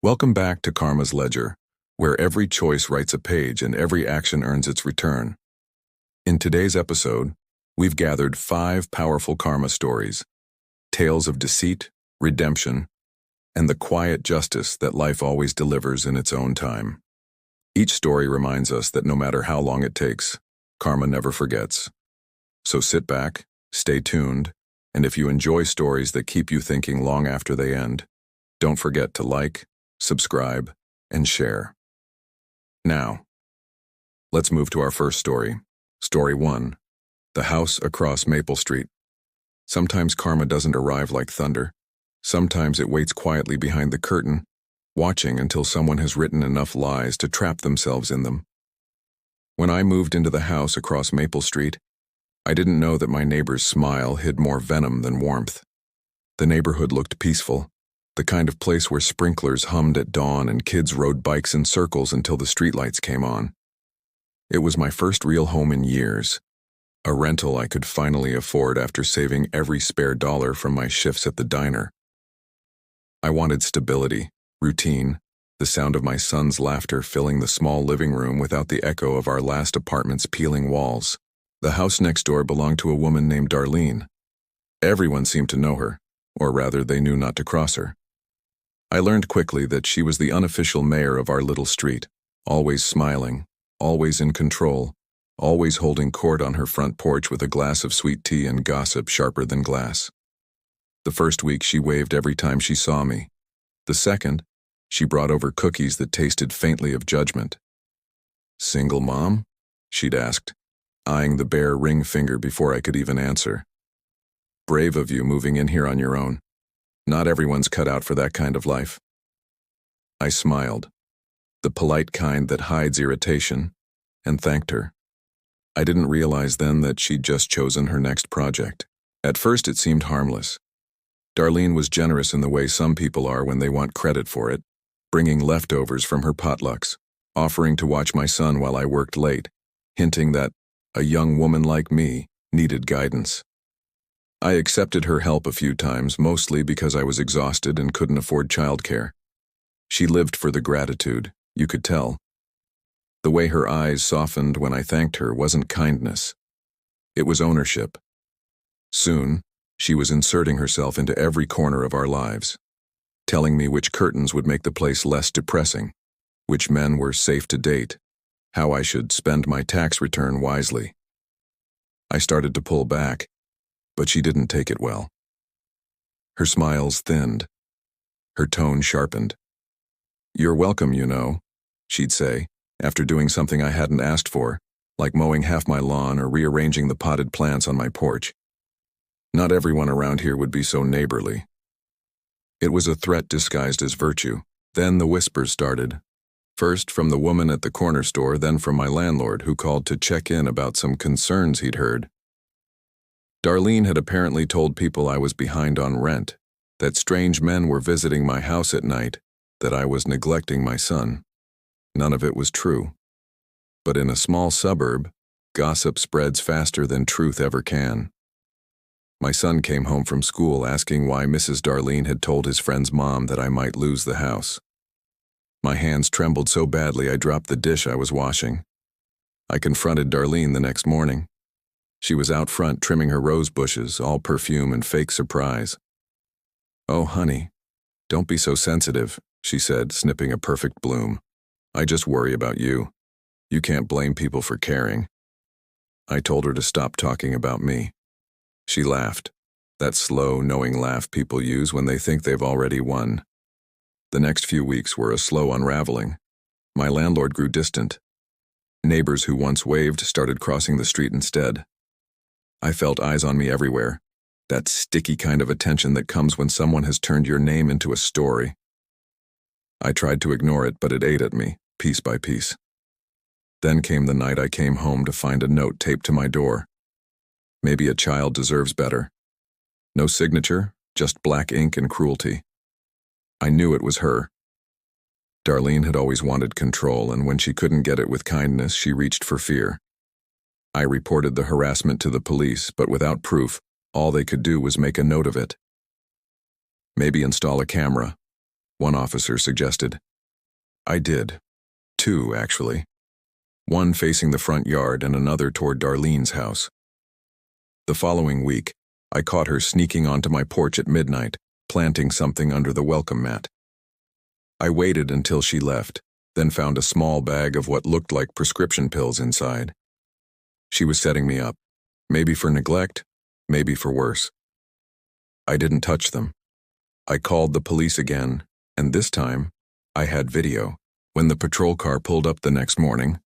Welcome back to Karma's Ledger, where every choice writes a page and every action earns its return. In today's episode, we've gathered 5 powerful karma stories, tales of deceit, redemption, and the quiet justice that life always delivers in its own time. Each story reminds us that no matter how long it takes, karma never forgets. So sit back, stay tuned, and if you enjoy stories that keep you thinking long after they end, don't forget to like, subscribe, and share. Now, let's move to our first story. Story 1. The House Across Maple Street. Sometimes karma doesn't arrive like thunder. Sometimes it waits quietly behind the curtain, watching until someone has written enough lies to trap themselves in them. When I moved into the house across Maple Street, I didn't know that my neighbor's smile hid more venom than warmth. The neighborhood looked peaceful, the kind of place where sprinklers hummed at dawn and kids rode bikes in circles until the streetlights came on. It was my first real home in years, a rental I could finally afford after saving every spare dollar from my shifts at the diner. I wanted stability, routine, the sound of my son's laughter filling the small living room without the echo of our last apartment's peeling walls. The house next door belonged to a woman named Darlene. Everyone seemed to know her, or rather they knew not to cross her. I learned quickly that she was the unofficial mayor of our little street, always smiling, always in control, always holding court on her front porch with a glass of sweet tea and gossip sharper than glass. The first week she waved every time she saw me. The second, she brought over cookies that tasted faintly of judgment. "Single mom?" she'd asked, eyeing the bare ring finger before I could even answer. "Brave of you moving in here on your own. Not everyone's cut out for that kind of life." I smiled, the polite kind that hides irritation, and thanked her. I didn't realize then that she'd just chosen her next project. At first it seemed harmless. Darlene was generous in the way some people are when they want credit for it, bringing leftovers from her potlucks, offering to watch my son while I worked late, hinting that a young woman like me needed guidance. I accepted her help a few times, mostly because I was exhausted and couldn't afford childcare. She lived for the gratitude, you could tell. The way her eyes softened when I thanked her wasn't kindness. It was ownership. Soon, she was inserting herself into every corner of our lives, telling me which curtains would make the place less depressing, which men were safe to date, how I should spend my tax return wisely. I started to pull back, but she didn't take it well. Her smiles thinned. Her tone sharpened. "You're welcome, you know," she'd say, after doing something I hadn't asked for, like mowing half my lawn or rearranging the potted plants on my porch. Not everyone around here would be so neighborly. It was a threat disguised as virtue. Then the whispers started. First from the woman at the corner store, then from my landlord, who called to check in about some concerns he'd heard. Darlene had apparently told people I was behind on rent, that strange men were visiting my house at night, that I was neglecting my son. None of it was true. But in a small suburb, gossip spreads faster than truth ever can. My son came home from school asking why Mrs. Darlene had told his friend's mom that I might lose the house. My hands trembled so badly I dropped the dish I was washing. I confronted Darlene the next morning. She was out front trimming her rose bushes, all perfume and fake surprise. "Oh, honey, don't be so sensitive," she said, snipping a perfect bloom. "I just worry about you. You can't blame people for caring." I told her to stop talking about me. She laughed, that slow, knowing laugh people use when they think they've already won. The next few weeks were a slow unraveling. My landlord grew distant. Neighbors who once waved started crossing the street instead. I felt eyes on me everywhere, that sticky kind of attention that comes when someone has turned your name into a story. I tried to ignore it, but it ate at me, piece by piece. Then came the night I came home to find a note taped to my door. "Maybe a child deserves better." No signature, just black ink and cruelty. I knew it was her. Darlene had always wanted control, and when she couldn't get it with kindness, she reached for fear. I reported the harassment to the police, but without proof, all they could do was make a note of it. Maybe install a camera. one officer suggested. I did. Two, actually. One facing the front yard and another toward Darlene's house. The following week, I caught her sneaking onto my porch at midnight, planting something under the welcome mat. I waited until she left, then found a small bag of what looked like prescription pills inside. She was setting me up, maybe for neglect, maybe for worse. I didn't touch them. I called the police again, and this time, I had video. When the patrol car pulled up the next morning,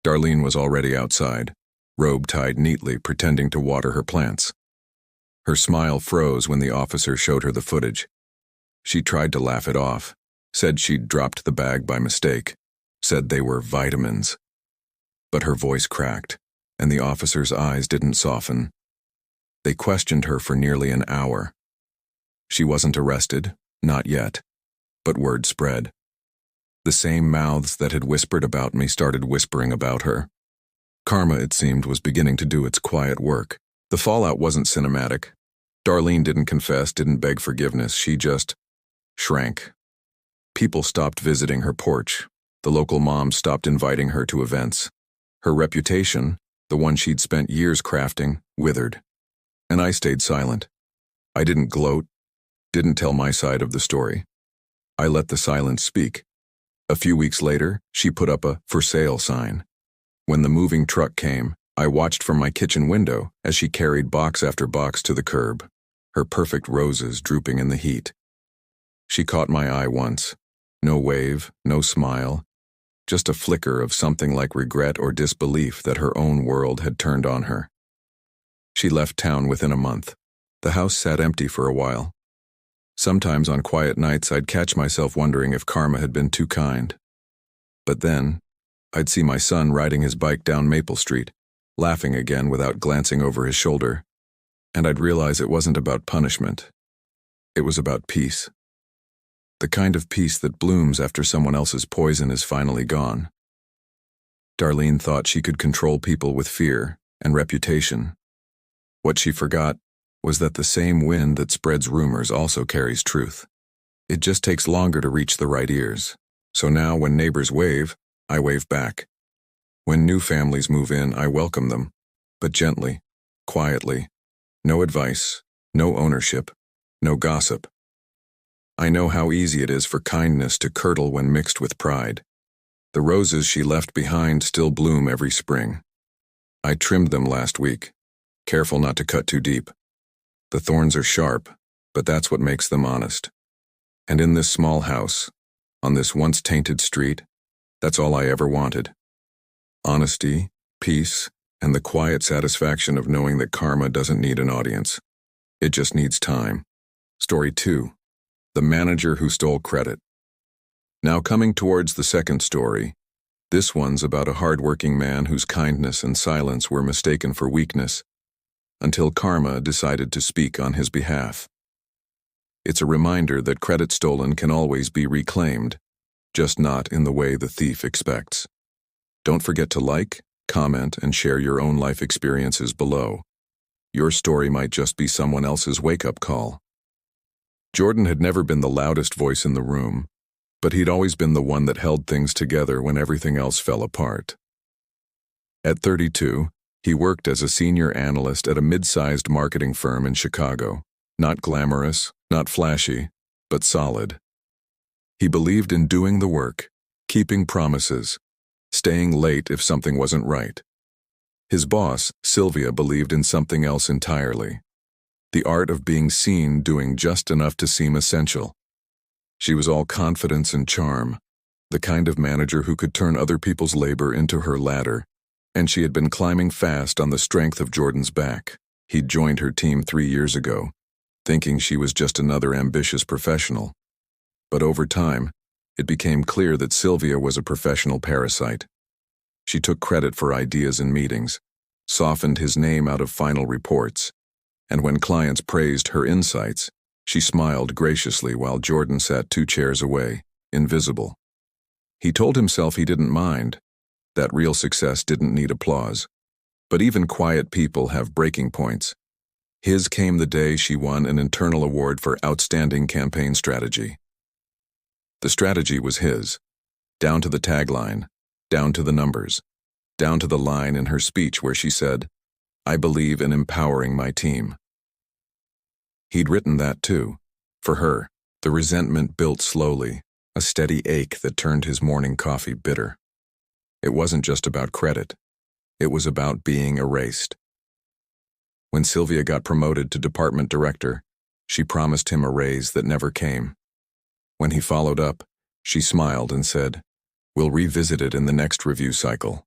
Darlene was already outside, robe tied neatly, pretending to water her plants. Her smile froze when the officer showed her the footage. She tried to laugh it off, said she'd dropped the bag by mistake, said they were vitamins. But her voice cracked, and the officer's eyes didn't soften. They questioned her for nearly an hour. She wasn't arrested, not yet, but word spread. The same mouths that had whispered about me started whispering about her. Karma, it seemed, was beginning to do its quiet work. The fallout wasn't cinematic. Darlene didn't confess, didn't beg forgiveness, she just shrank. People stopped visiting her porch. The local moms stopped inviting her to events. Her reputation, the one she'd spent years crafting, withered. And I stayed silent. I didn't gloat, didn't tell my side of the story. I let the silence speak. A few weeks later, she put up a "for sale" sign. When the moving truck came, I watched from my kitchen window as she carried box after box to the curb, her perfect roses drooping in the heat. She caught my eye once. No wave, no smile, just a flicker of something like regret or disbelief that her own world had turned on her. She left town within a month. The house sat empty for a while. Sometimes on quiet nights I'd catch myself wondering if karma had been too kind. But then, I'd see my son riding his bike down Maple Street, laughing again without glancing over his shoulder, and I'd realize it wasn't about punishment. It was about peace. The kind of peace that blooms after someone else's poison is finally gone. Darlene thought she could control people with fear and reputation. What she forgot was that the same wind that spreads rumors also carries truth. It just takes longer to reach the right ears. So now when neighbors wave, I wave back. When new families move in, I welcome them, but gently, quietly. No advice, no ownership, no gossip. I know how easy it is for kindness to curdle when mixed with pride. The roses she left behind still bloom every spring. I trimmed them last week, careful not to cut too deep. The thorns are sharp, but that's what makes them honest. And in this small house, on this once tainted street, that's all I ever wanted. Honesty, peace, and the quiet satisfaction of knowing that karma doesn't need an audience. It just needs time. Story 2. The manager who stole credit. Now coming towards the second story, this one's about a hard-working man whose kindness and silence were mistaken for weakness, until karma decided to speak on his behalf. It's a reminder that credit stolen can always be reclaimed, just not in the way the thief expects. Don't forget to like, comment, and share your own life experiences below. Your story might just be someone else's wake-up call. Jordan had never been the loudest voice in the room, but he'd always been the one that held things together when everything else fell apart. At 32, he worked as a senior analyst at a mid-sized marketing firm in Chicago. Not glamorous, not flashy, but solid. He believed in doing the work, keeping promises, staying late if something wasn't right. His boss, Sylvia, believed in something else entirely. The art of being seen doing just enough to seem essential. She was all confidence and charm, the kind of manager who could turn other people's labor into her ladder, and she had been climbing fast on the strength of Jordan's back. He'd joined her team 3 years ago, thinking she was just another ambitious professional. But over time, it became clear that Sylvia was a professional parasite. She took credit for ideas in meetings, softened his name out of final reports, and when clients praised her insights, she smiled graciously while Jordan sat 2 chairs away, invisible. He told himself he didn't mind, that real success didn't need applause. But even quiet people have breaking points. His came the day she won an internal award for outstanding campaign strategy. The strategy was his, down to the tagline, down to the numbers, down to the line in her speech where she said, "I believe in empowering my team." He'd written that too. For her, the resentment built slowly, a steady ache that turned his morning coffee bitter. It wasn't just about credit. It was about being erased. When Sylvia got promoted to department director, she promised him a raise that never came. When he followed up, she smiled and said, "We'll revisit it in the next review cycle."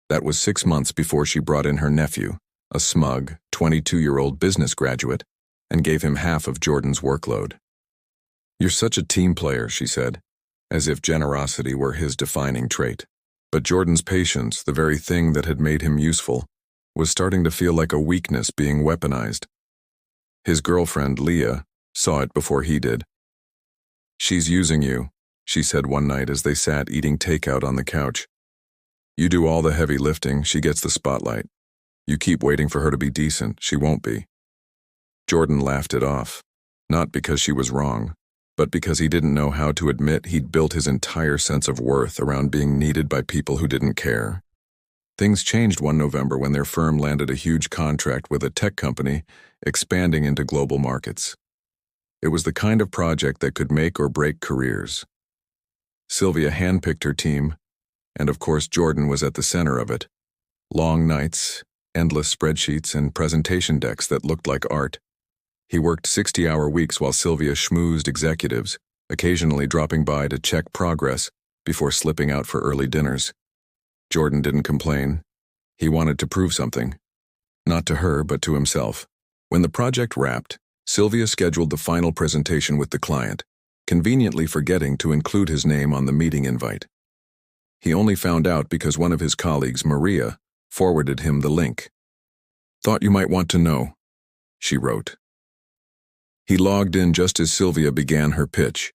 That was 6 months before she brought in her nephew, a smug, 22-year-old business graduate, and gave him half of Jordan's workload. "You're such a team player," she said, as if generosity were his defining trait. But Jordan's patience, the very thing that had made him useful, was starting to feel like a weakness being weaponized. His girlfriend, Leah, saw it before he did. "She's using you," she said one night as they sat eating takeout on the couch. "You do all the heavy lifting, she gets the spotlight. You keep waiting for her to be decent, she won't be." Jordan laughed it off, not because she was wrong, but because he didn't know how to admit he'd built his entire sense of worth around being needed by people who didn't care. Things changed one November when their firm landed a huge contract with a tech company expanding into global markets. It was the kind of project that could make or break careers. Sylvia handpicked her team, and of course Jordan was at the center of it. Long nights, endless spreadsheets, and presentation decks that looked like art. He worked 60-hour weeks while Sylvia schmoozed executives, occasionally dropping by to check progress before slipping out for early dinners. Jordan didn't complain. He wanted to prove something. Not to her, but to himself. When the project wrapped, Sylvia scheduled the final presentation with the client, conveniently forgetting to include his name on the meeting invite. He only found out because one of his colleagues, Maria, forwarded him the link. "Thought you might want to know," she wrote. He logged in just as Sylvia began her pitch.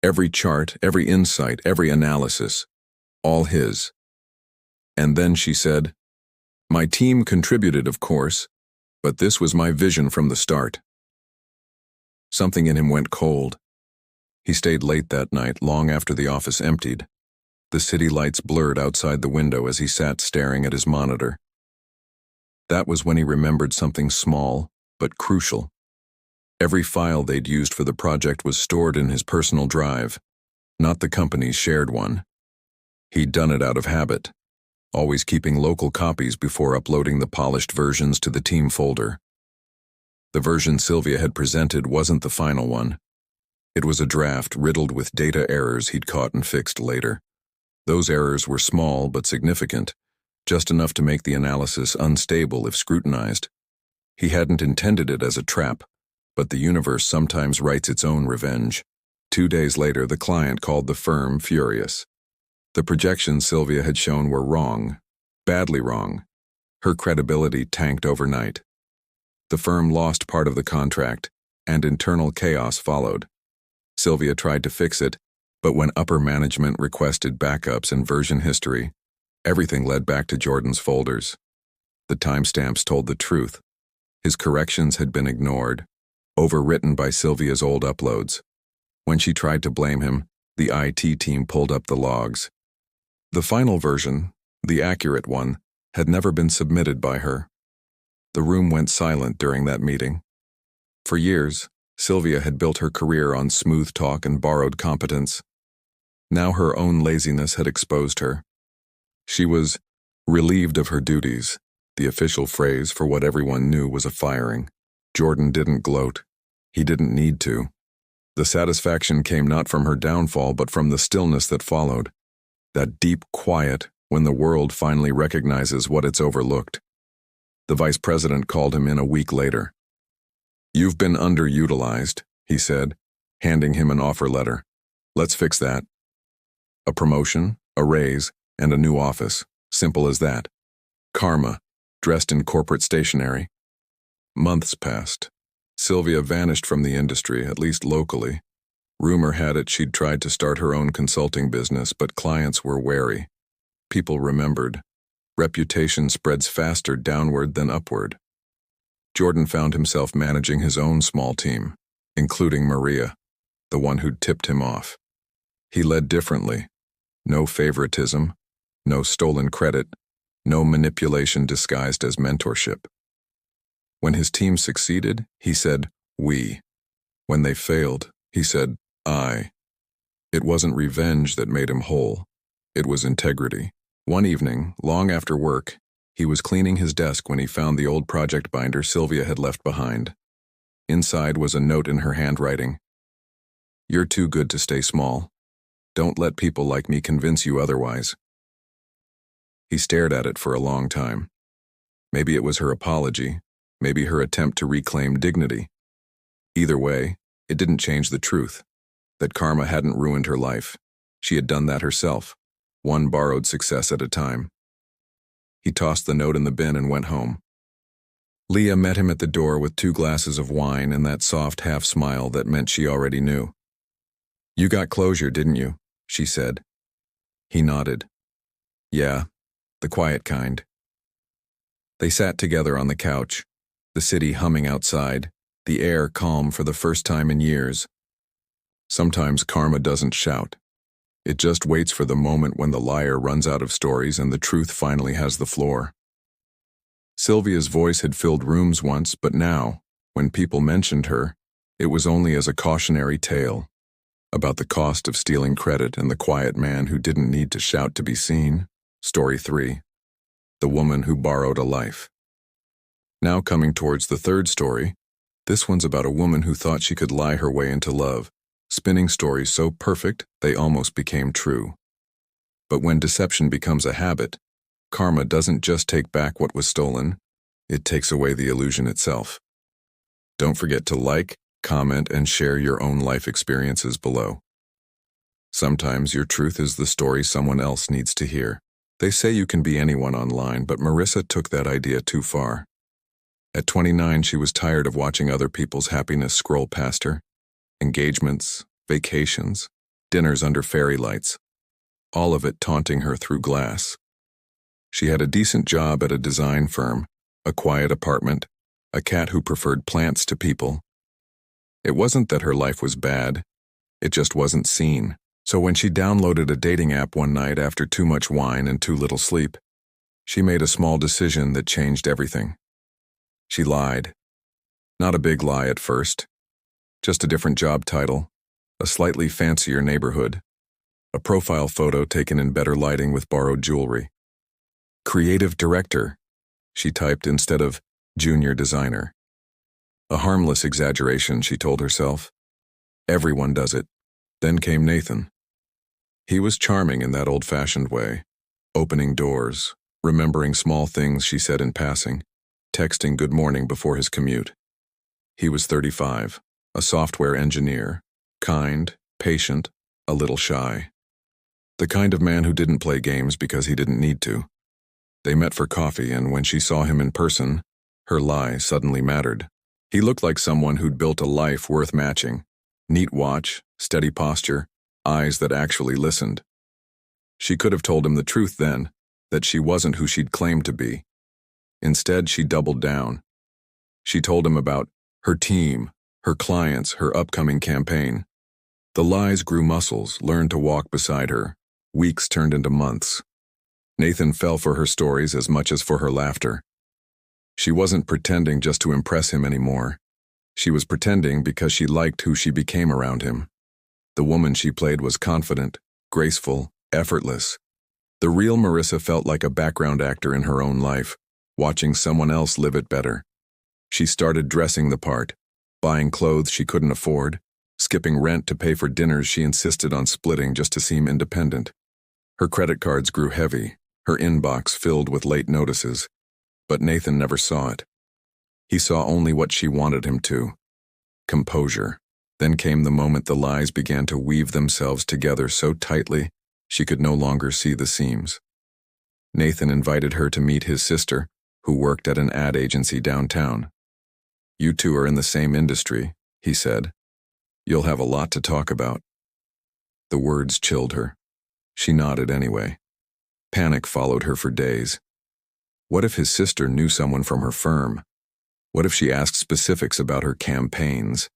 Every chart, every insight, every analysis, all his. And then she said, "My team contributed, of course, but this was my vision from the start." Something in him went cold. He stayed late that night, long after the office emptied. The city lights blurred outside the window as he sat staring at his monitor. That was when he remembered something small, but crucial. Every file they'd used for the project was stored in his personal drive, not the company's shared one. He'd done it out of habit, always keeping local copies before uploading the polished versions to the team folder. The version Sylvia had presented wasn't the final one. It was a draft riddled with data errors he'd caught and fixed later. Those errors were small but significant, just enough to make the analysis unstable if scrutinized. He hadn't intended it as a trap, but the universe sometimes writes its own revenge. 2 days later, the client called the firm furious. The projections Sylvia had shown were wrong, badly wrong. Her credibility tanked overnight. The firm lost part of the contract, and internal chaos followed. Sylvia tried to fix it, but when upper management requested backups and version history, everything led back to Jordan's folders. The timestamps told the truth. His corrections had been ignored, overwritten by Sylvia's old uploads. When she tried to blame him, the IT team pulled up the logs. The final version, the accurate one, had never been submitted by her. The room went silent during that meeting. For years, Sylvia had built her career on smooth talk and borrowed competence. Now her own laziness had exposed her. She was relieved of her duties, the official phrase for what everyone knew was a firing. Jordan didn't gloat. He didn't need to. The satisfaction came not from her downfall but from the stillness that followed. That deep quiet when the world finally recognizes what it's overlooked. The vice president called him in a week later. "You've been underutilized," he said, handing him an offer letter. "Let's fix that." A promotion, a raise, and a new office. Simple as that. Karma, dressed in corporate stationery. Months passed. Sylvia vanished from the industry, at least locally. Rumor had it she'd tried to start her own consulting business, but clients were wary. People remembered. Reputation spreads faster downward than upward. Jordan found himself managing his own small team, including Maria, the one who'd tipped him off. He led differently. No favoritism, no stolen credit, no manipulation disguised as mentorship. When his team succeeded, he said, "We." When they failed, he said, "I." It wasn't revenge that made him whole. It was integrity. One evening, long after work, he was cleaning his desk when he found the old project binder Sylvia had left behind. Inside was a note in her handwriting. "You're too good to stay small. Don't let people like me convince you otherwise." He stared at it for a long time. Maybe it was her apology, maybe her attempt to reclaim dignity. Either way, it didn't change the truth, that karma hadn't ruined her life. She had done that herself, one borrowed success at a time. He tossed the note in the bin and went home. Leah met him at the door with 2 glasses of wine and that soft half-smile that meant she already knew. "You got closure, didn't you?" she said. He nodded. "Yeah, the quiet kind." They sat together on the couch, the city humming outside, the air calm for the first time in years. Sometimes karma doesn't shout. It just waits for the moment when the liar runs out of stories and the truth finally has the floor. Sylvia's voice had filled rooms once, but now, when people mentioned her, it was only as a cautionary tale about the cost of stealing credit and the quiet man who didn't need to shout to be seen. Story 3. The woman who borrowed a life. Now coming towards the 3rd story, this one's about a woman who thought she could lie her way into love, spinning stories so perfect they almost became true. But when deception becomes a habit, karma doesn't just take back what was stolen, it takes away the illusion itself. Don't forget to like, comment, and share your own life experiences below. Sometimes your truth is the story someone else needs to hear. They say you can be anyone online, but Marissa took that idea too far. At 29, she was tired of watching other people's happiness scroll past her. Engagements, vacations, dinners under fairy lights, all of it taunting her through glass. She had a decent job at a design firm, a quiet apartment, a cat who preferred plants to people. It wasn't that her life was bad, it just wasn't seen. So when she downloaded a dating app one night after too much wine and too little sleep, she made a small decision that changed everything. She lied. Not a big lie at first, just a different job title, a slightly fancier neighborhood, a profile photo taken in better lighting with borrowed jewelry. "Creative director," she typed instead of "junior designer." A harmless exaggeration, she told herself. Everyone does it. Then came Nathan. He was charming in that old-fashioned way, opening doors, remembering small things she said in passing, texting good morning before his commute. He was 35, a software engineer, kind, patient, a little shy. The kind of man who didn't play games because he didn't need to. They met for coffee, and when she saw him in person, her lie suddenly mattered. He looked like someone who'd built a life worth matching. Neat watch, steady posture, eyes that actually listened. She could have told him the truth then, that she wasn't who she'd claimed to be. Instead, she doubled down. She told him about her team, her clients, her upcoming campaign. The lies grew muscles, learned to walk beside her. Weeks turned into months. Nathan fell for her stories as much as for her laughter. She wasn't pretending just to impress him anymore. She was pretending because she liked who she became around him. The woman she played was confident, graceful, effortless. The real Marissa felt like a background actor in her own life, watching someone else live it better. She started dressing the part, buying clothes she couldn't afford, skipping rent to pay for dinners she insisted on splitting just to seem independent. Her credit cards grew heavy, her inbox filled with late notices, but Nathan never saw it. He saw only what she wanted him to. Composure. Then came the moment the lies began to weave themselves together so tightly she could no longer see the seams. Nathan invited her to meet his sister, who worked at an ad agency downtown. "You two are in the same industry," he said. "You'll have a lot to talk about." The words chilled her. She nodded anyway. Panic followed her for days. What if his sister knew someone from her firm? What if she asked specifics about her campaigns?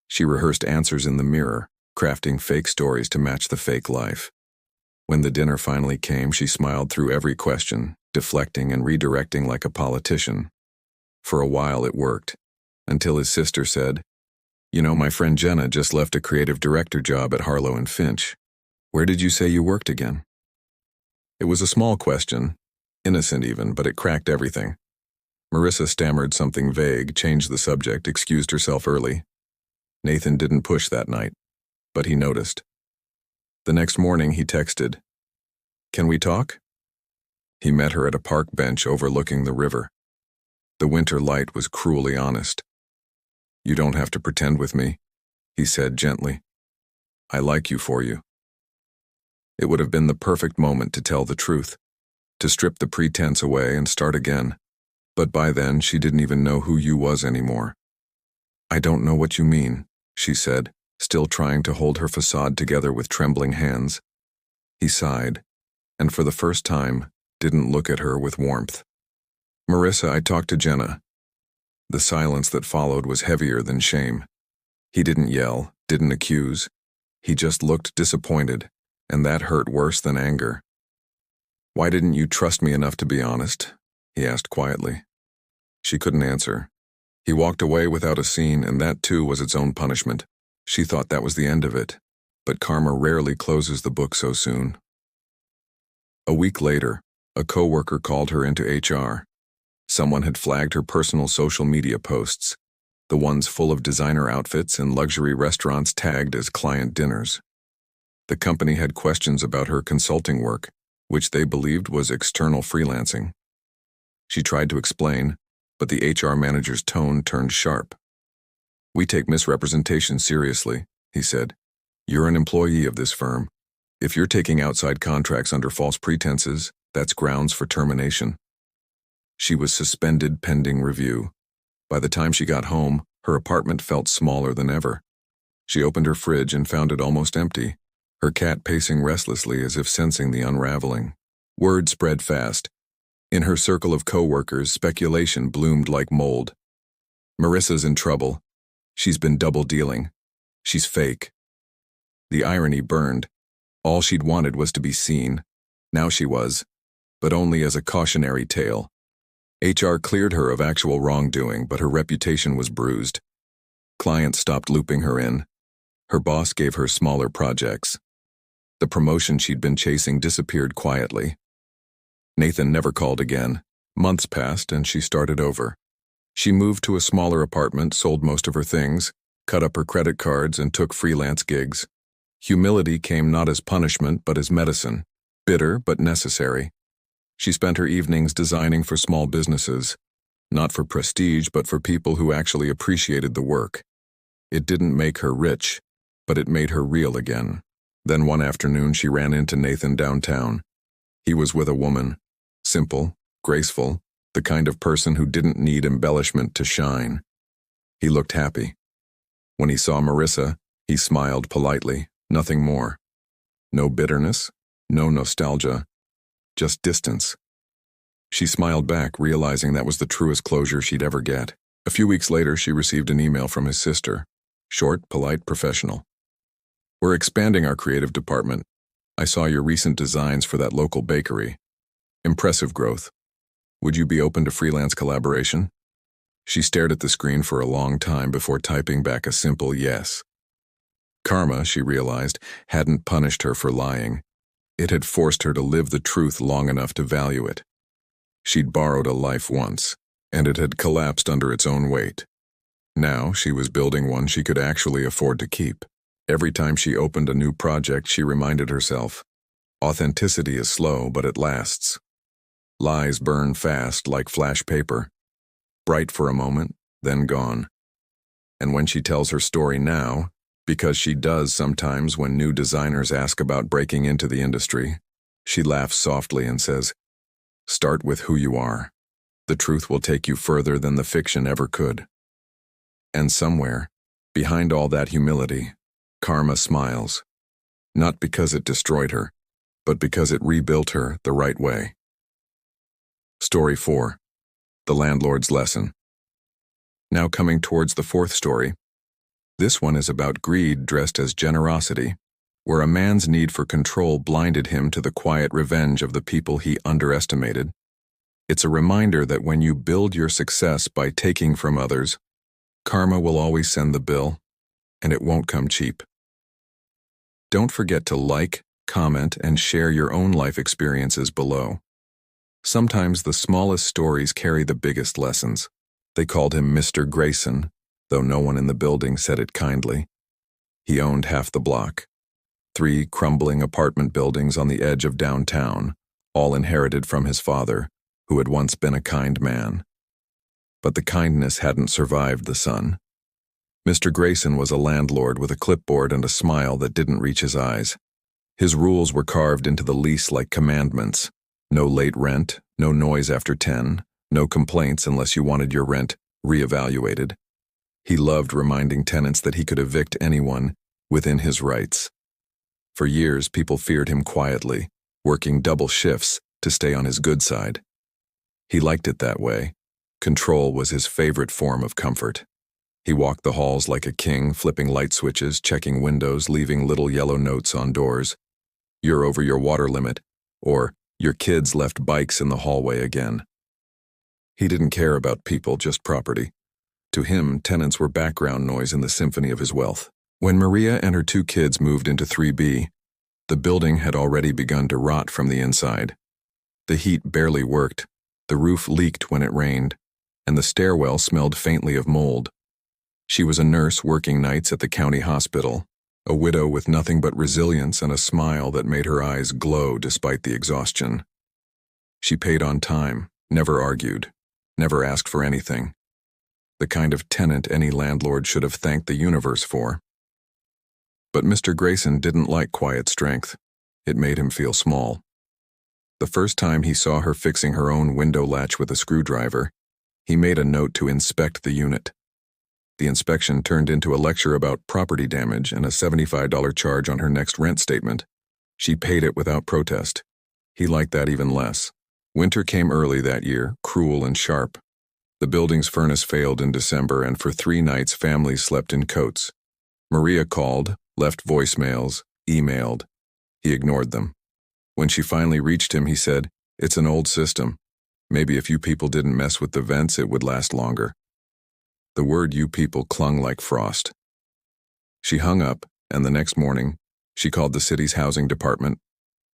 She rehearsed answers in the mirror, crafting fake stories to match the fake life. When the dinner finally came, she smiled through every question, deflecting and redirecting like a politician. For a while it worked, until his sister said, "You know, my friend Jenna just left a creative director job at Harlow and Finch. Where did you say you worked again?" It was a small question, innocent even, but it cracked everything. Marissa stammered something vague, changed the subject, excused herself early. Nathan didn't push that night, but he noticed. The next morning he texted, "Can we talk?" He met her at a park bench overlooking the river. The winter light was cruelly honest. "You don't have to pretend with me," he said gently. "I like you for you." It would have been the perfect moment to tell the truth, to strip the pretense away and start again. But by then she didn't even know who you was anymore. "I don't know what you mean," she said, still trying to hold her facade together with trembling hands. He sighed, and for the first time, didn't look at her with warmth. "Marissa, I talked to Jenna." The silence that followed was heavier than shame. He didn't yell, didn't accuse. He just looked disappointed, and that hurt worse than anger. "Why didn't you trust me enough to be honest?" he asked quietly. She couldn't answer. He walked away without a scene, and that too was its own punishment. She thought that was the end of it, but karma rarely closes the book so soon. A week later, a coworker called her into HR. Someone had flagged her personal social media posts, the ones full of designer outfits and luxury restaurants tagged as client dinners. The company had questions about her consulting work, which they believed was external freelancing. She tried to explain, but the HR manager's tone turned sharp. "We take misrepresentation seriously," he said. "You're an employee of this firm. If you're taking outside contracts under false pretenses, that's grounds for termination." She was suspended pending review. By the time she got home, her apartment felt smaller than ever. She opened her fridge and found it almost empty, her cat pacing restlessly as if sensing the unraveling. Word spread fast. In her circle of coworkers, speculation bloomed like mold. "Marissa's in trouble. She's been double-dealing. She's fake." The irony burned. All she'd wanted was to be seen. Now she was, but only as a cautionary tale. HR cleared her of actual wrongdoing, but her reputation was bruised. Clients stopped looping her in. Her boss gave her smaller projects. The promotion she'd been chasing disappeared quietly. Nathan never called again. Months passed and she started over. She moved to a smaller apartment, sold most of her things, cut up her credit cards, and took freelance gigs. Humility came not as punishment but as medicine, bitter but necessary. She spent her evenings designing for small businesses, not for prestige but for people who actually appreciated the work. It didn't make her rich, but it made her real again. Then one afternoon she ran into Nathan downtown. He was with a woman, simple, graceful, the kind of person who didn't need embellishment to shine. He looked happy. When he saw Marissa, he smiled politely, nothing more. No bitterness, no nostalgia, just distance. She smiled back, realizing that was the truest closure she'd ever get. A few weeks later, she received an email from his sister. Short, polite, professional. "We're expanding our creative department. I saw your recent designs for that local bakery. Impressive growth. Would you be open to freelance collaboration?" She stared at the screen for a long time before typing back a simple yes. Karma, she realized, hadn't punished her for lying. It had forced her to live the truth long enough to value it. She'd borrowed a life once, and it had collapsed under its own weight. Now she was building one she could actually afford to keep. Every time she opened a new project, she reminded herself, authenticity is slow, but it lasts. Lies burn fast like flash paper, bright for a moment, then gone. And when she tells her story now, because she does sometimes when new designers ask about breaking into the industry, she laughs softly and says, "Start with who you are. The truth will take you further than the fiction ever could." And somewhere, behind all that humility, Karma smiles. Not because it destroyed her, but because it rebuilt her the right way. Story 4. The Landlord's Lesson. Now coming towards the fourth story. This one is about greed dressed as generosity, where a man's need for control blinded him to the quiet revenge of the people he underestimated. It's a reminder that when you build your success by taking from others, karma will always send the bill, and it won't come cheap. Don't forget to like, comment, and share your own life experiences below. Sometimes the smallest stories carry the biggest lessons. They called him Mr. Grayson, though no one in the building said it kindly. He owned half the block. 3 crumbling apartment buildings on the edge of downtown, all inherited from his father, who had once been a kind man. But the kindness hadn't survived the son. Mr. Grayson was a landlord with a clipboard and a smile that didn't reach his eyes. His rules were carved into the lease like commandments. No late rent, no noise after 10, no complaints unless you wanted your rent reevaluated. He loved reminding tenants that he could evict anyone within his rights. For years, people feared him quietly, working double shifts to stay on his good side. He liked it that way. Control was his favorite form of comfort. He walked the halls like a king, flipping light switches, checking windows, leaving little yellow notes on doors. "You're over your water limit," or "Your kids left bikes in the hallway again." He didn't care about people, just property. To him, tenants were background noise in the symphony of his wealth. When Maria and her 2 kids moved into 3B, the building had already begun to rot from the inside. The heat barely worked, the roof leaked when it rained, and the stairwell smelled faintly of mold. She was a nurse working nights at the county hospital, a widow with nothing but resilience and a smile that made her eyes glow despite the exhaustion. She paid on time, never argued, never asked for anything. The kind of tenant any landlord should have thanked the universe for. But Mr. Grayson didn't like quiet strength. It made him feel small. The first time he saw her fixing her own window latch with a screwdriver, he made a note to inspect the unit. The inspection turned into a lecture about property damage and a $75 charge on her next rent statement. She paid it without protest. He liked that even less. Winter came early that year, cruel and sharp. The building's furnace failed in December, and for 3 nights families slept in coats. Maria called, left voicemails, emailed. He ignored them. When she finally reached him, he said, "It's an old system. Maybe if you people didn't mess with the vents, it would last longer." The word "you people" clung like frost. She hung up, and the next morning, she called the city's housing department.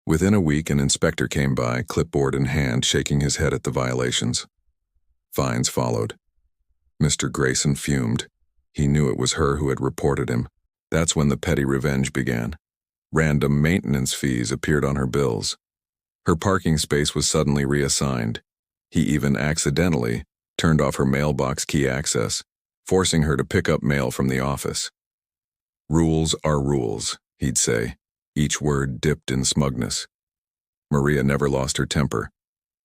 Within a week, an inspector came by, clipboard in hand, shaking his head at the violations. Fines followed. Mr. Grayson fumed. He knew it was her who had reported him. That's when the petty revenge began. Random maintenance fees appeared on her bills. Her parking space was suddenly reassigned. He even accidentally turned off her mailbox key access, forcing her to pick up mail from the office. "Rules are rules," he'd say, each word dipped in smugness. Maria never lost her temper.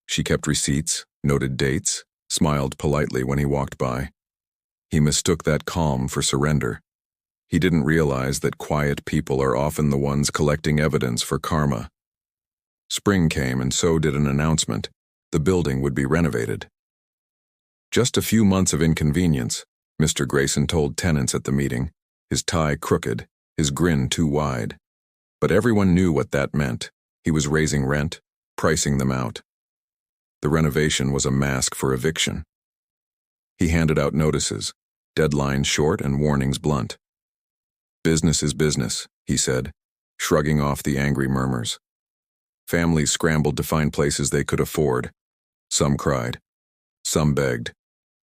She kept receipts, noted dates, smiled politely when he walked by. He mistook that calm for surrender. He didn't realize that quiet people are often the ones collecting evidence for karma. Spring came, and so did an announcement. The building would be renovated. Just a few months of inconvenience, Mr. Grayson told tenants at the meeting, his tie crooked, his grin too wide. But everyone knew what that meant. He was raising rent, pricing them out. The renovation was a mask for eviction. He handed out notices, deadlines short and warnings blunt. "Business is business," he said, shrugging off the angry murmurs. Families scrambled to find places they could afford. Some cried. Some begged.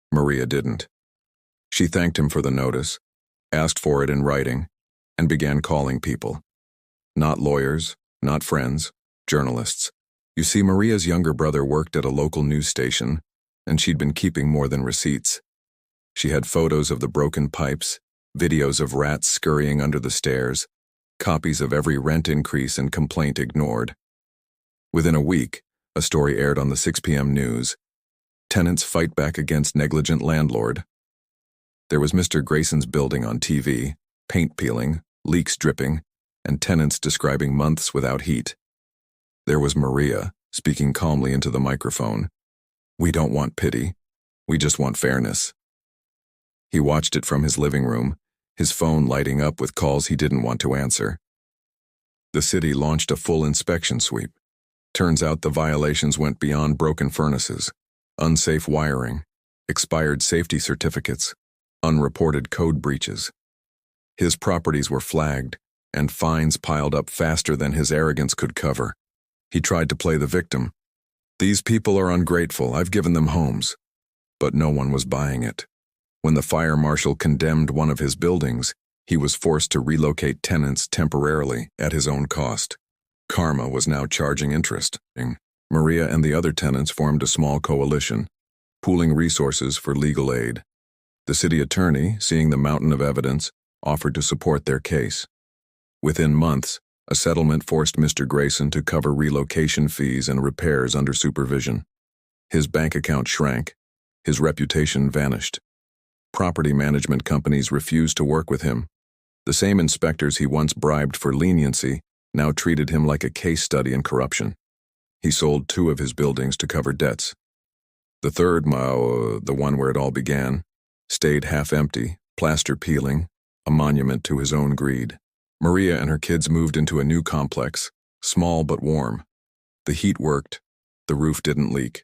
Maria didn't. She thanked him for the notice, asked for it in writing, and began calling people. Not lawyers, not friends, journalists. You see, Maria's younger brother worked at a local news station, and she'd been keeping more than receipts. She had photos of the broken pipes, videos of rats scurrying under the stairs, copies of every rent increase and complaint ignored. Within a week, a story aired on the 6 p.m. news. Tenants fight back against negligent landlord. There was Mr. Grayson's building on TV, paint peeling, leaks dripping, and tenants describing months without heat. There was Maria, speaking calmly into the microphone. "We don't want pity. We just want fairness." He watched it from his living room, his phone lighting up with calls he didn't want to answer. The city launched a full inspection sweep. Turns out the violations went beyond broken furnaces, unsafe wiring, expired safety certificates, unreported code breaches. His properties were flagged, and fines piled up faster than his arrogance could cover. He tried to play the victim. These people are ungrateful, I've given them homes. But no one was buying it. When the fire marshal condemned one of his buildings, he was forced to relocate tenants temporarily at his own cost. Karma was now charging interest. Maria and the other tenants formed a small coalition, pooling resources for legal aid. The city attorney, seeing the mountain of evidence, offered to support their case. Within months, a settlement forced Mr. Grayson to cover relocation fees and repairs under supervision. His bank account shrank. His reputation vanished. Property management companies refused to work with him. The same inspectors he once bribed for leniency now treated him like a case study in corruption. He sold 2 of his buildings to cover debts. The third, the one where it all began, stayed half empty, plaster peeling, a monument to his own greed. Maria and her kids moved into a new complex, small but warm. The heat worked. The roof didn't leak.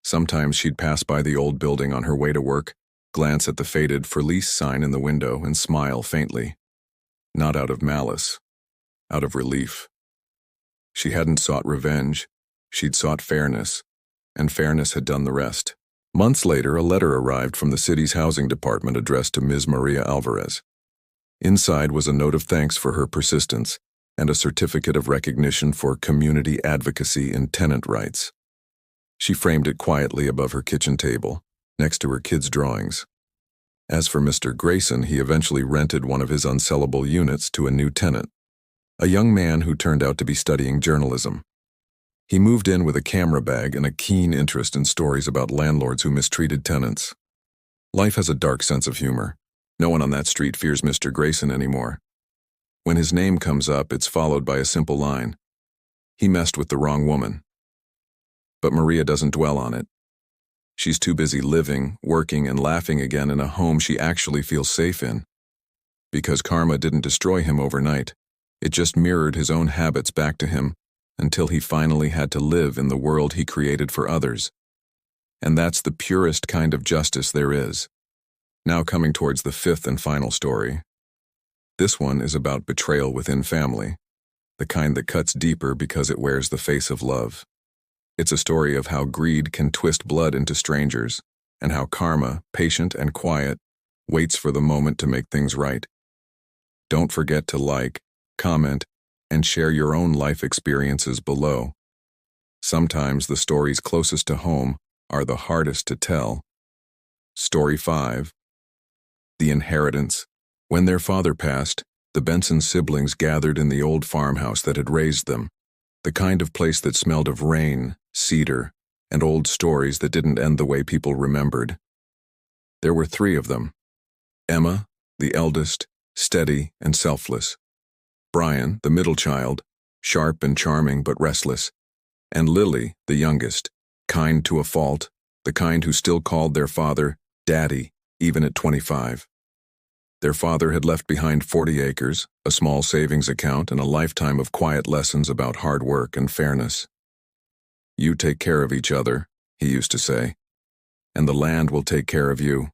Sometimes she'd pass by the old building on her way to work, glance at the faded "For Lease" sign in the window, and smile faintly. Not out of malice, out of relief. She hadn't sought revenge, she'd sought fairness, and fairness had done the rest. Months later, a letter arrived from the city's housing department addressed to Ms. Maria Alvarez. Inside was a note of thanks for her persistence and a certificate of recognition for community advocacy in tenant rights. She framed it quietly above her kitchen table, next to her kids' drawings. As for Mr. Grayson, he eventually rented one of his unsellable units to a new tenant, a young man who turned out to be studying journalism. He moved in with a camera bag and a keen interest in stories about landlords who mistreated tenants. Life has a dark sense of humor. No one on that street fears Mr. Grayson anymore. When his name comes up, it's followed by a simple line: he messed with the wrong woman. But Maria doesn't dwell on it. She's too busy living, working, and laughing again in a home she actually feels safe in. Because karma didn't destroy him overnight. It just mirrored his own habits back to him until he finally had to live in the world he created for others. And that's the purest kind of justice there is. Now coming towards the 5th and final story. This one is about betrayal within family, the kind that cuts deeper because it wears the face of love. It's a story of how greed can twist blood into strangers, and how karma, patient and quiet, waits for the moment to make things right. Don't forget to like, comment, and share your own life experiences below. Sometimes the stories closest to home are the hardest to tell. Story 5. The Inheritance. When their father passed, the Benson siblings gathered in the old farmhouse that had raised them, the kind of place that smelled of rain, cedar, and old stories that didn't end the way people remembered. There were 3 of them. Emma, the eldest, steady and selfless. Brian, the middle child, sharp and charming but restless. And Lily, the youngest, kind to a fault, the kind who still called their father Daddy, even at 25. Their father had left behind 40 acres, a small savings account, and a lifetime of quiet lessons about hard work and fairness. You take care of each other, he used to say, and the land will take care of you.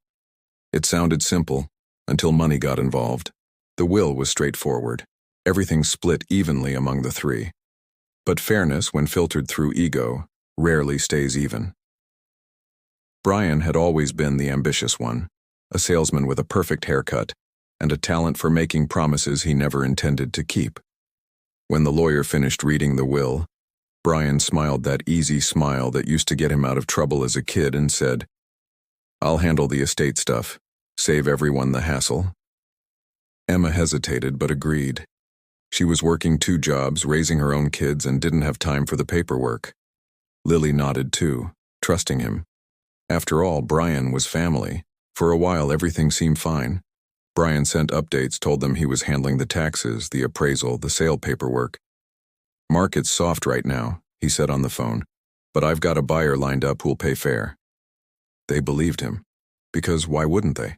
It sounded simple, until money got involved. The will was straightforward. Everything split evenly among the 3. But fairness, when filtered through ego, rarely stays even. Brian had always been the ambitious one, a salesman with a perfect haircut, and a talent for making promises he never intended to keep. When the lawyer finished reading the will, Brian smiled that easy smile that used to get him out of trouble as a kid and said, "I'll handle the estate stuff, save everyone the hassle." Emma hesitated but agreed. She was working 2 jobs, raising her own kids, and didn't have time for the paperwork. Lily nodded too, trusting him. After all, Brian was family. For a while, everything seemed fine. Brian sent updates, told them he was handling the taxes, the appraisal, the sale paperwork. "Market's soft right now," he said on the phone, "but I've got a buyer lined up who'll pay fair." They believed him, because why wouldn't they?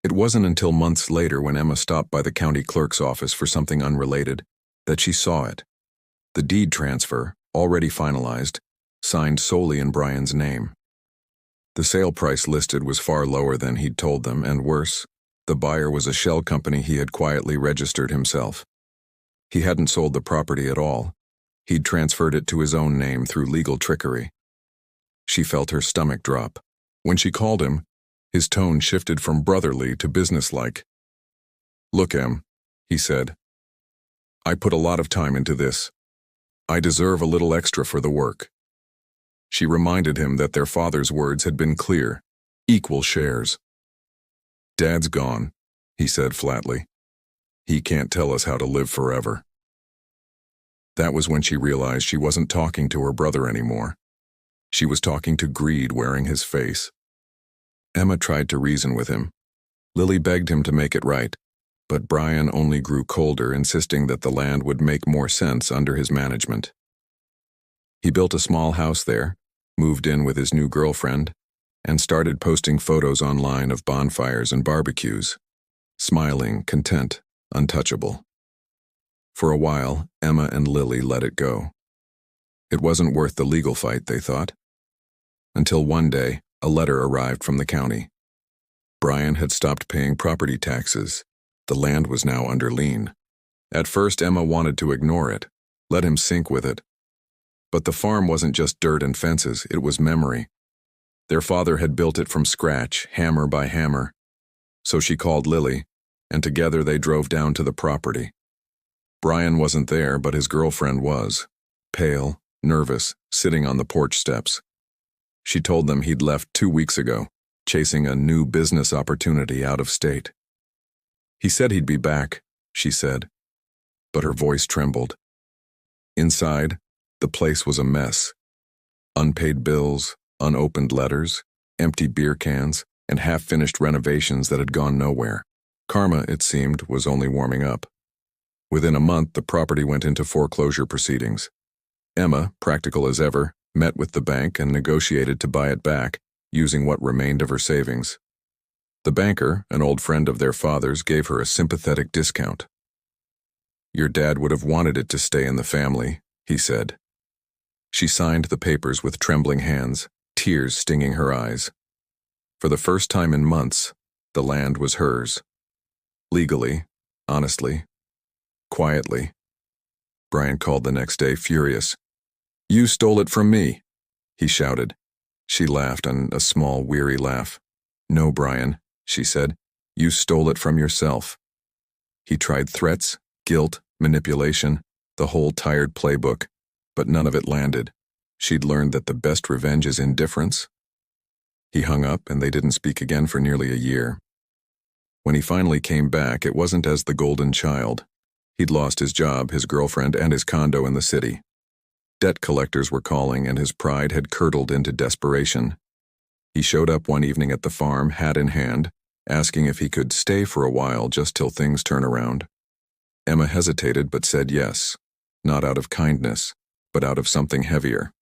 It wasn't until months later when Emma stopped by the county clerk's office for something unrelated that she saw it. The deed transfer, already finalized, signed solely in Brian's name. The sale price listed was far lower than he'd told them, and worse, the buyer was a shell company he had quietly registered himself. He hadn't sold the property at all. He'd transferred it to his own name through legal trickery. She felt her stomach drop. When she called him, his tone shifted from brotherly to businesslike. "Look, Em," he said. "I put a lot of time into this. I deserve a little extra for the work." She reminded him that their father's words had been clear: equal shares. "Dad's gone," he said flatly. "He can't tell us how to live forever." That was when she realized she wasn't talking to her brother anymore. She was talking to greed wearing his face. Emma tried to reason with him. Lily begged him to make it right, but Brian only grew colder, insisting that the land would make more sense under his management. He built a small house there, moved in with his new girlfriend, and started posting photos online of bonfires and barbecues, smiling, content, untouchable. For a while, Emma and Lily let it go. It wasn't worth the legal fight, they thought. Until one day, a letter arrived from the county. Brian had stopped paying property taxes. The land was now under lien. At first, Emma wanted to ignore it, let him sink with it. But the farm wasn't just dirt and fences, it was memory. Their father had built it from scratch, hammer by hammer. So she called Lily, and together they drove down to the property. Brian wasn't there, but his girlfriend was, pale, nervous, sitting on the porch steps. She told them he'd left 2 weeks ago, chasing a new business opportunity out of state. "He said he'd be back," she said, but her voice trembled. Inside, the place was a mess. Unpaid bills, unopened letters, empty beer cans, and half-finished renovations that had gone nowhere. Karma, it seemed, was only warming up. Within a month, the property went into foreclosure proceedings. Emma, practical as ever, met with the bank and negotiated to buy it back, using what remained of her savings. The banker, an old friend of their father's, gave her a sympathetic discount. "Your dad would have wanted it to stay in the family," he said. She signed the papers with trembling hands, tears stinging her eyes. For the first time in months, the land was hers. Legally, honestly, quietly. Brian called the next day, furious. "You stole it from me," he shouted. She laughed, and a small, weary laugh. "No, Brian," she said. "You stole it from yourself." He tried threats, guilt, manipulation, the whole tired playbook, but none of it landed. She'd learned that the best revenge is indifference. He hung up, and they didn't speak again for nearly a year. When he finally came back, it wasn't as the golden child. He'd lost his job, his girlfriend, and his condo in the city. Debt collectors were calling, and his pride had curdled into desperation. He showed up one evening at the farm, hat in hand, asking if he could stay for a while just till things turn around. Emma hesitated but said yes, not out of kindness, but out of something heavier.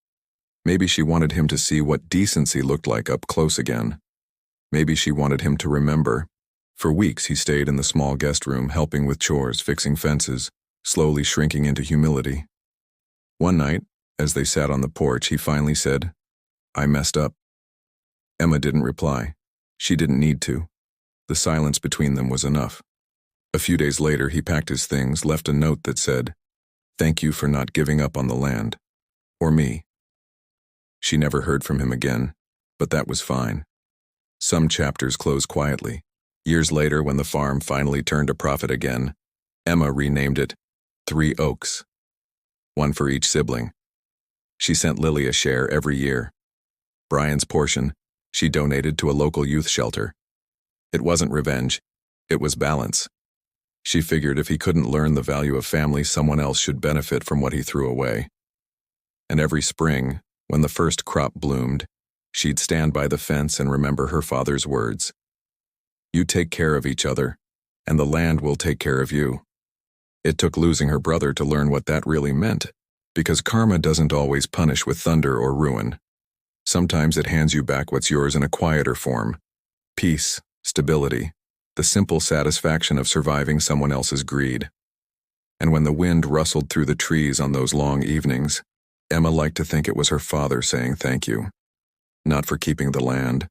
Maybe she wanted him to see what decency looked like up close again. Maybe she wanted him to remember. For weeks he stayed in the small guest room, helping with chores, fixing fences, slowly shrinking into humility. One night, as they sat on the porch, he finally said, "I messed up." Emma didn't reply. She didn't need to. The silence between them was enough. A few days later, he packed his things, left a note that said, "Thank you for not giving up on the land. Or me." She never heard from him again, but that was fine. Some chapters closed quietly. Years later, when the farm finally turned a profit again, Emma renamed it 3 Oaks. One for each sibling. She sent Lily a share every year. Brian's portion, she donated to a local youth shelter. It wasn't revenge, it was balance. She figured if he couldn't learn the value of family, someone else should benefit from what he threw away. And every spring, when the first crop bloomed, she'd stand by the fence and remember her father's words. "You take care of each other, and the land will take care of you." It took losing her brother to learn what that really meant, because karma doesn't always punish with thunder or ruin. Sometimes it hands you back what's yours in a quieter form: peace, stability, the simple satisfaction of surviving someone else's greed. And when the wind rustled through the trees on those long evenings, Emma liked to think it was her father saying thank you, not for keeping the land,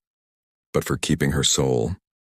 but for keeping her soul.